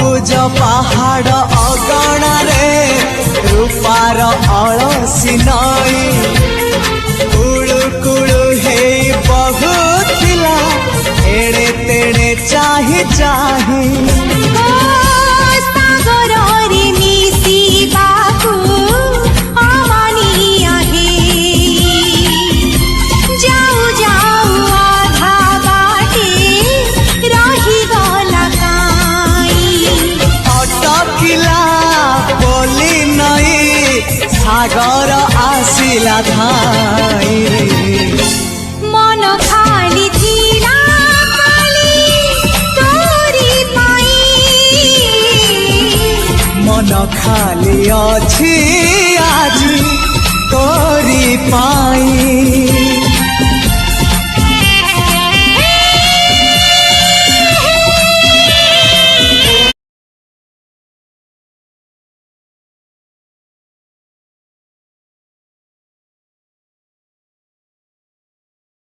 सबुज पहाड़ अगणा रे रूपार अलसी नई कुळु कुळु हे बहुथिला एड़े तेड़े चाही चाही सागर आसिला धाई मन खाली थिला खाली तोरी पाई मन खाली अछि आज तोरी पाई।